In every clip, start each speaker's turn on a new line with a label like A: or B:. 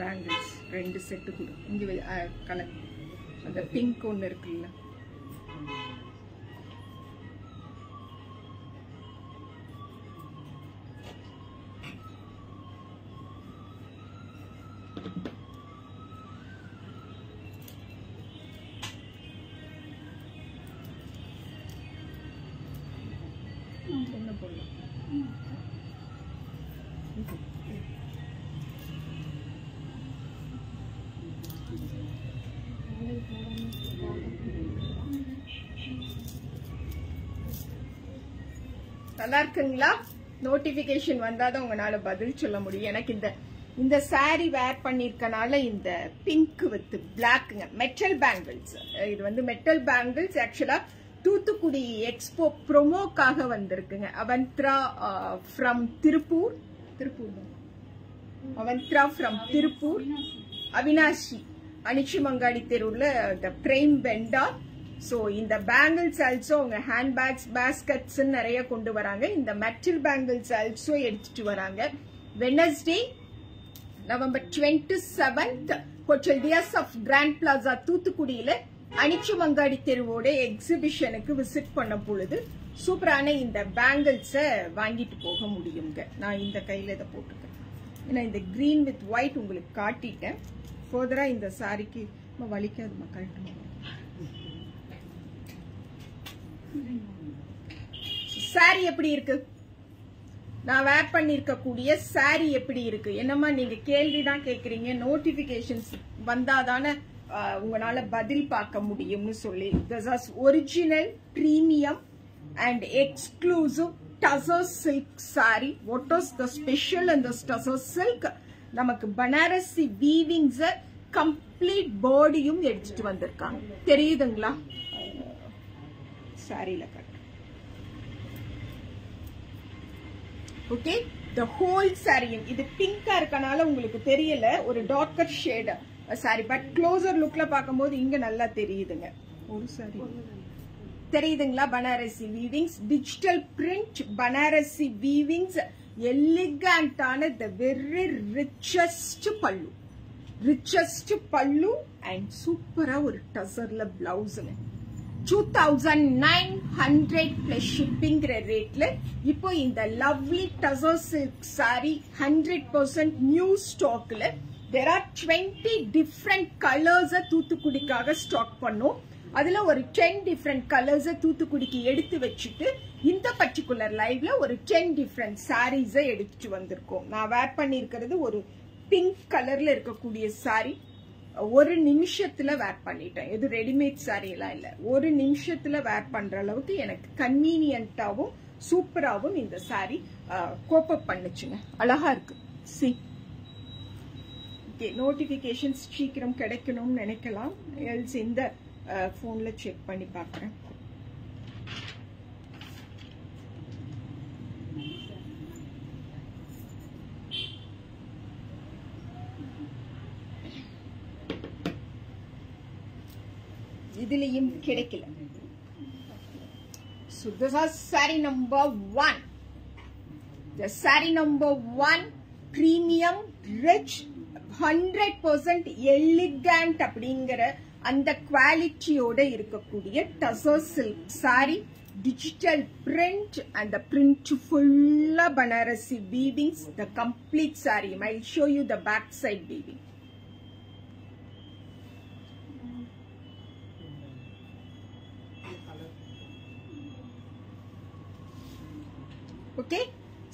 A: Bangles 2 set கொடு. இங்க colour அந்த பிங்க் ஒன்று இருக்குல்ல, என்ன போடலாம். நல்லா இருக்குங்களா? நோட்டிபிகேஷன் வந்தாதான் உங்களால பதில் சொல்ல முடியும். எனக்கு இந்த சாரி வேர் பண்ணிருக்கனால இந்த பிங்க் வித் பிளாக்ங்க மெட்டல் பேங்கிள்ஸ். இது வந்து metal bangles actually Thoothukudi expo ப்ரோமோக்காக வந்திருக்குங்க. அவந்த்ரா ஃப்ரம் திருப்பூர், அவந்த்ரா ஃப்ரம் திருப்பூர், அவினாஷி அனிச்சி மங்காடி தெருவுல த பிரைம் வெண்டா. சோ இந்த பேங்கிள்ஸ் ஆல்சோ உங்க ஹேண்ட் பேக்ஸ், பாஸ்கெட்ஸ் நிறைய கொண்டு வராங்க. இந்த மெட்டல் பேங்கிள்ஸ் ஆல்சோ எடுத்துட்டு வராங்க. வெனஸ்டே November 27th ஹோட்டல் டியாஸ் ஆஃப் கிராண்ட் பிளாசா தூத்துக்குடியில அனிச்சு மங்காடி தெருவோட எக்ஸிபிஷனுக்கு விசிட் பண்ண பொழுது சூப்பரான இந்த பேங்கிள்ஸ வாங்கிட்டு போக முடியுங்க. நான் இந்த கையில இதை போட்டுக்கேன். ஏன்னா இந்த கிரீன் வித் ஒயிட் உங்களுக்கு காட்டிட்டேன். ஃபர்தரா இந்த சாரிக்கு வலிக்காதுமா, கழட்டு. சாரி எப்படி இருக்கு? நான் வேர் பண்ணிருக்க கூடிய சாரி எப்படி இருக்கு? என்னமா நீங்க கேள்விதான் கேக்குறீங்க, நோட்டிபிகேஷன்ஸ் வந்தாதானே உங்களால பதில் பார்க்க முடியும்னு சொல்லி. This is original premium and exclusive tussar silk saree. What is the special in this tussar silk? நமக்கு பனாரசி வீவிங்ஸ் கம்ப்ளீட் பாடியும் எடுத்துட்டு வந்திருக்காங்க. தெரியுதுங்களா? சாரில cut. Okay, the whole saree. இது பிங்கா இருக்கனால உங்களுக்கு தெரியல, ஒரு darker shade sari. But closer லுக்ல பாக்கும்போது இங்க நல்லா தெரியுதுங்க. ஒரு சாரி தெரியுதுங்களா? Banarasi weavings, digital print Banarasi weavings, எலிகண்டான த வெரி ரிச்சஸ்ட் பல்லு அண்ட் சூப்பரா ஒரு டசர்ல பிளவுஸ்ங்க. 2900 plus shipping ரேட்ல இப்போ இந்த lovely tussar silk sari 100% new ஸ்டாக்ல. there are 20 different colors தூத்துக்குடிக்காக ஸ்டாக் பண்ணோம். அதுல ஒரு 10 different colors தூத்துக்குடிக்கு எடுத்து வச்சுட்டு இந்த பர்டிகுலர் லைவ்ல ஒரு 10 different sarees எடுத்துட்டு வந்திருக்கோம். நான் வேர் பண்ணிருக்கிறது ஒரு பிங்க் கலர்ல இருக்கக்கூடிய சாரி. ஒரு நிமிஷத்துல வேர் பண்ணிட்டேன். இது ரெடிமேட் சாரி எல்லாம் இல்ல, ஒரு நிமிஷத்துல வேர் பண்ற அளவுக்கு எனக்கு கன்வீனியன்ட்டாவும் சூப்பராவும் இந்த சாரி கோப் அப் பண்ணுச்சுங்க. அழகா இருக்கு. சி நோட்டிபிகேஷன்ஸ் சீக்கிரம் கிடைக்கணும்னு நினைக்கலாம். எல்ஸ் இந்த போன்ல செக் பண்ணி பாக்குறேன். இதுலயும் கிடைக்கல. So this is saree number 1. The saree number 1 premium rich 100% elegant அப்படிங்கிற அந்த குவாலிட்டியோட இருக்கக்கூடிய tussar silk saree, digital print and the print full Banarasi weavings, the complete saree. I'll show you the back side weaving. Okay,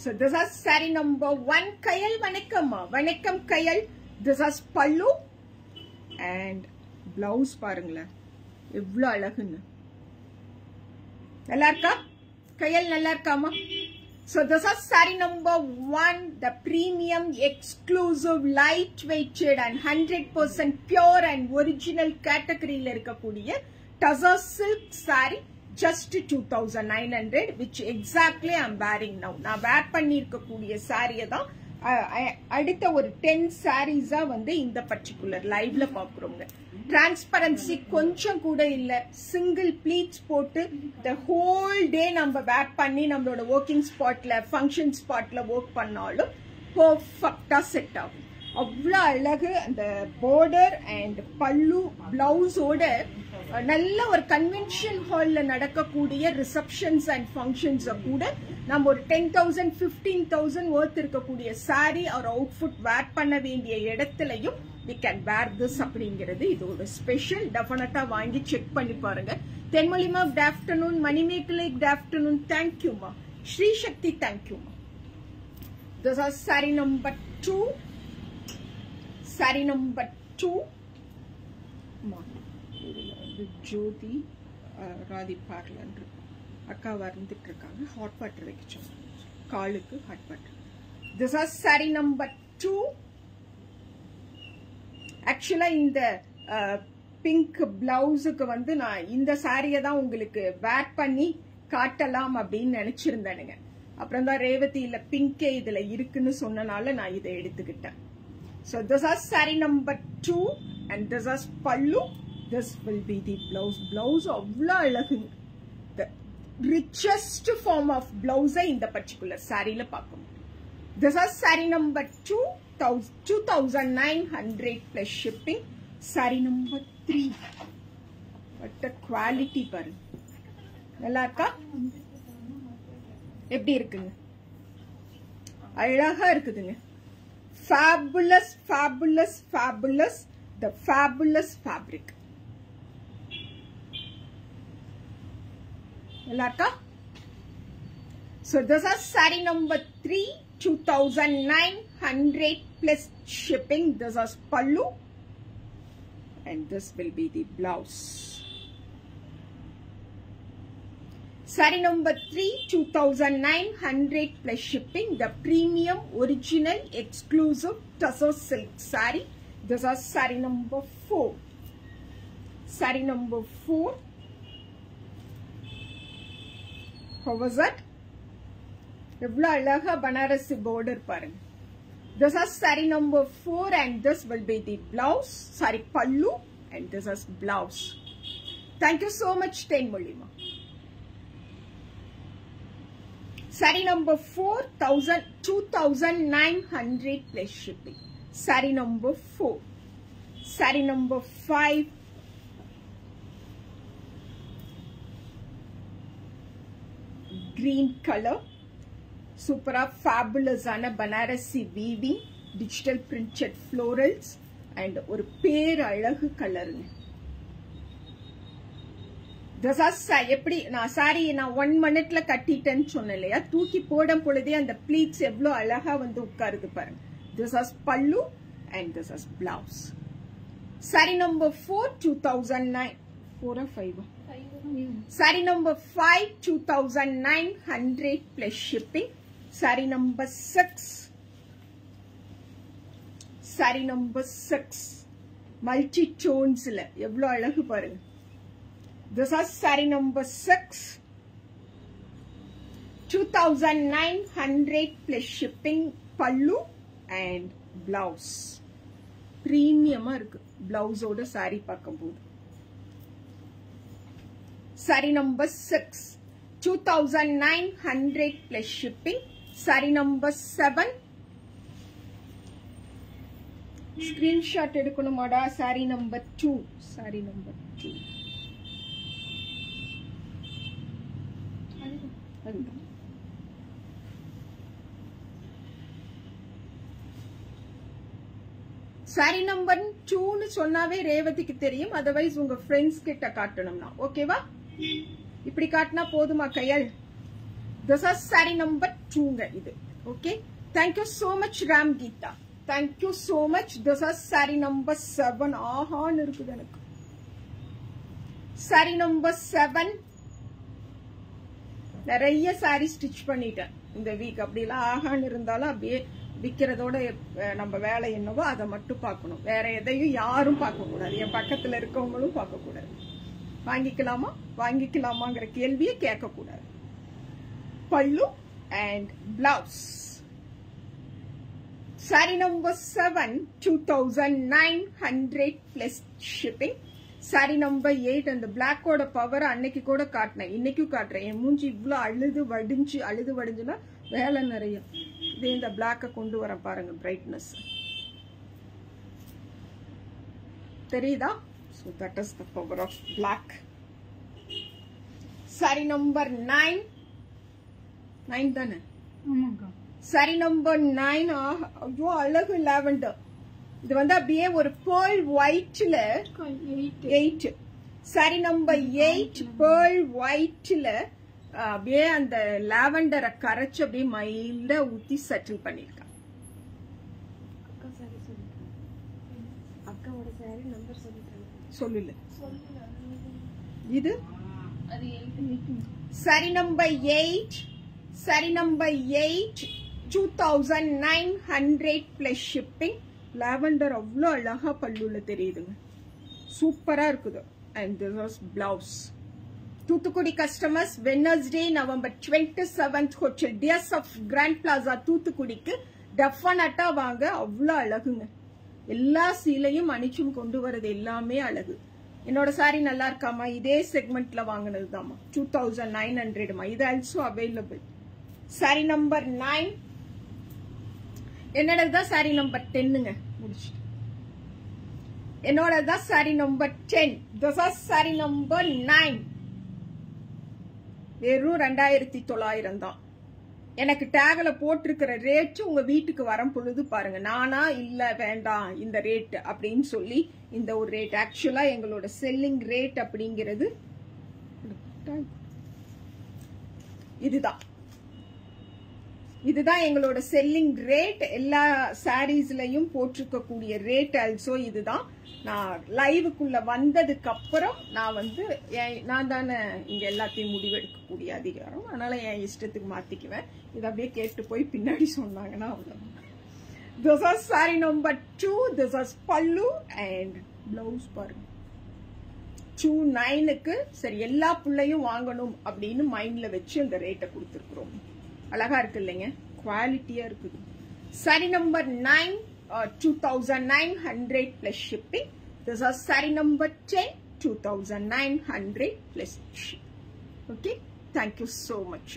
A: so this is saree number 1. Kayal vanakkam, vanakkam Kayal. This is pallu and blouse பாருங்களேன் எவ்வளவு அழகுன்னு. நல்லா இருக்கா Kayal? நல்லா இருக்காமா? So this is saree number 1, the premium exclusive lightweighted and 100% pure and original categoryல இருக்கக்கூடிய tussar silk saree. Just 2900, which exactly I am wearing now. நான் வேர் பண்ணிருக்க கூடிய சாரியை தான் அடுத்த ஒரு 10 சாரீஸா வந்து இந்த பர்டிகுலர் லைவ்ல பாக்குறோங்க. டிரான்ஸ்பரன்சி கொஞ்சம் கூட இல்ல. சிங்கிள் ப்ளீட்ஸ் போட்டு the whole day நம்ம வேர் பண்ணி நம்மளோட ஒர்க்கிங் ஸ்பாட்ல, ஃபங்க்ஷன் ஸ்பாட்ல ஒர்க் பண்ணாலும் பெர்ஃபெக்ட்டா செட் ஆகும். அவ்வளோ அழகு. அந்த பார்டர் அண்ட் பல்லு பிளவுஸோட நல்ல ஒரு கன்வென்ஷன் ஹால்ல நடக்கக்கூடிய ரிசப்ஷன்ஸ் அண்ட் ஃபங்க்ஷன்ஸ் கூட நம்ம ஒரு 10,000 15,000 worth இருக்கக்கூடிய சாரி ஒரு அவுட்ஃபுட் வேர் பண்ண வேண்டிய இடத்துலயும் we can wear this அப்படிங்கிறது இதோட ஸ்பெஷல். டெஃபினட்டா வாங்கி செக் பண்ணி பாருங்க. தென்மொழிமா good afternoon. Manimekalai good afternoon. தேங்க்யூமா. ஸ்ரீ சக்தி தேங்க்யூமா. This is saree number 2. Saree number 2. Jothi Rathi parlour அக்கா வந்துட்டு இருக்காங்க. ஹாட் வாட்டர் வைக்கச்சோம் காலுக்கு hot water. This is saree number 2. ஆக்சுவலா இந்த பிங்க் பிளவுஸுக்கு வந்து நான் இந்த சாரியை தான் உங்களுக்கு வேர் பண்ணி காட்டலாம் அப்படின்னு நினைச்சிருந்தேனுங்க. அப்புறம் தான் ரேவதியில பிங்கே இதுல இருக்குன்னு சொன்னனால நான் இதை எடுத்துக்கிட்டேன். So this is saree number 2 and this is pallu. This will be the blouse. Blouse அவ்வளோ அழகுங்க. The richest form of blouse இந்த particular சாரியில பார்க்கணும். This is saree number 2,900 plus shipping. Saree number 3. What a quality பாருங்க. நல்லா இருக்கா? எப்படி இருக்குங்க? அழகா இருக்குதுங்க. Fabulous, fabulous, fabulous. The fabulous fabric. நல்லா இருக்கா? So this is saree number 3, 2,900 plus shipping. This is pallu and this will be the blouse. Saree number 3, 2,900 plus shipping. The premium, original, exclusive tussar silk saree. This is saree number 4. Saree number 4. How was that? எவ்வளோ அழகா Banarasi border பாருங்க. This is saree number 4 and this will be the blouse. Saree pallu and this is blouse. Thank you so much, Tenmolima. Saree number 4, 2,900 plus shipping. Saree number 4. Saree number 5. Green color. Super fabulous ana Banarasi weaving. Digital printed florals. And ஒரு பேர் அழகு கலருங்க. எப்படி நான் sorry நான் 1 minute கட்டிட்டேன்னு சொன்னேன் இல்லையா, தூக்கி போடும் பொழுதே அந்த ப்ளீட்ஸ் எவ்வளோ அழகா வந்து உட்காருது பாருங்க. This is pallu and this is blouse. Saree number 4, 2009. 4 or 5? Saree number 5, 2,900 plus shipping. Saree number 6. Saree number 6. Multi tones la evlo alagu parunga. This is saree number 6. 2,900 plus shipping, pallu and blouse. Premium irukku blouse oda saree pakkumbodhu. Saree number 6. 2,900 plus shipping. Saree number 7. Screenshot edukanumada. Saree number 2. Saree number 2. Saree number 2 னு சொன்னாவே ரேவதிக்கு தெரியும். otherwise உங்க friends கிட்ட காட்டணும்னா ஓகேவா? இப்படி காட்டினா போதுமா கையல்? This is saree number 2 ங்க இது. Okay, thank you so much Ram Geeta. Thank you so much. This is saree number 7. ஆஹான்னு இருக்குது எனக்கு. Saree number 7. நிறைய சாரி ஸ்டிச் பண்ணிட்டேன் இந்த வீக். அப்படிலாம் ஆகான்னு இருந்தாலும் அப்படியே விற்கிறதோட நம்ம வேலை என்னவோ அதை மட்டும் பார்க்கணும். வேற எதையும் யாரும் பார்க்க கூடாது. என் பக்கத்துல இருக்கவங்களும் பார்க்க கூடாது. வாங்கிக்கலாமா வாங்கிக்கலாமாங்கிற கேள்வியை கேட்க கூடாது. பல்லு and blouse. Saree number 7, 2,900 plus shipping. Saree number 8 and the black oda power அன்னைக்கு கூட காட்டினேன், இன்னைக்கும் காட்டுறேன். என் மூஞ்சி இவ்வளோ அழுது வடிஞ்சுன்னா வேலை நிறைய. இதே இந்த பிளாக்கை கொண்டு வர பாருங்க பிரைட்னஸ். தெரியுதா? So that is the power of black. Saree number 9. 9 தானே?
B: ஆமாங்க.
A: Saree number 9. ஐயோ அழகு lavender. இது வந்து அப்படியே ஒரு pearl whiteல 8. Saree number 8 pearl whiteல அப்படியே அந்த லாவெண்டரை கரைச்சு அப்படியே மைல்டா ஊத்தி செட்டில் பண்ணிருக்காங்க.
B: அக்காவோட சாரி நம்பர்
A: சொல்லல. இது sari number 8. Sari number 8 2900 plus shipping. Lavender அவ்வளோ அழகா பல்லுல தெரியுதுங்க. சூப்பரா இருக்குது. And this was blouse. Thoothukudi customers Wednesday November 27th hotel dears of Grand Plaza தூத்துக்குடிக்கு டெஃபினட்டா வாங்க. அவ்வளோ அழகுங்க. எல்லா சீலையும் அணிச்சும் கொண்டு வரது எல்லாமே அழகு. என்னோட சாரி நல்லா இருக்காமா? இதே செக்மெண்ட்ல வாங்கினது தாமா. 2900 இது ஆல்சோ அவைலபிள். சாரி நம்பர் 9. என்னோடதான் சாரி நம்பர் 10ங்க. முடிச்சுட்டு என்னோடதான் sari number 10. This is sari number 9. வெறும் 2900 தான். எனக்கு டேக்ல போட்டிருக்கிற ரேட் உங்க வீட்டுக்கு வரும் பொழுது பாருங்க. நானா இல்ல வேண்டாம் இந்த ரேட் அப்படின்னு சொல்லி இந்த ஒரு ரேட். ஆக்சுவலா எங்களோட செல்லிங் ரேட் அப்படிங்கிறது இதுதான் எங்களோட செல்லிங் ரேட். எல்லா சாரீஸ்லயும் போட்டிருக்க கூடிய ரேட் ஆல்சோ இதுதான். நான் லைவுக்குள்ள வந்ததுக்கு அப்புறம் நான் தானே இங்க எல்லாத்தையும் முடிவெடுக்கக்கூடிய அதிகாரம். அதனால என் இஷ்டத்துக்கு மாத்திக்குவேன். இதை அப்படியே கேட்டு போய் பின்னாடி சொன்னாங்கன்னா அவ்வளவு. This is saree number 2. This is pallu and blouse பாருங்க. 29க்கு சரி எல்லா புள்ளையும் வாங்கணும் அப்படின்னு மைண்ட்ல வச்சு அந்த ரேட்டை கொடுத்துருக்குறோம். அழகா இருக்கு இல்லைங்க? குவாலிட்டியா இருக்குது. saree number 9 2900 plus shipping. This is saree number 10 2900 plus shipping. Okay, thank you so much.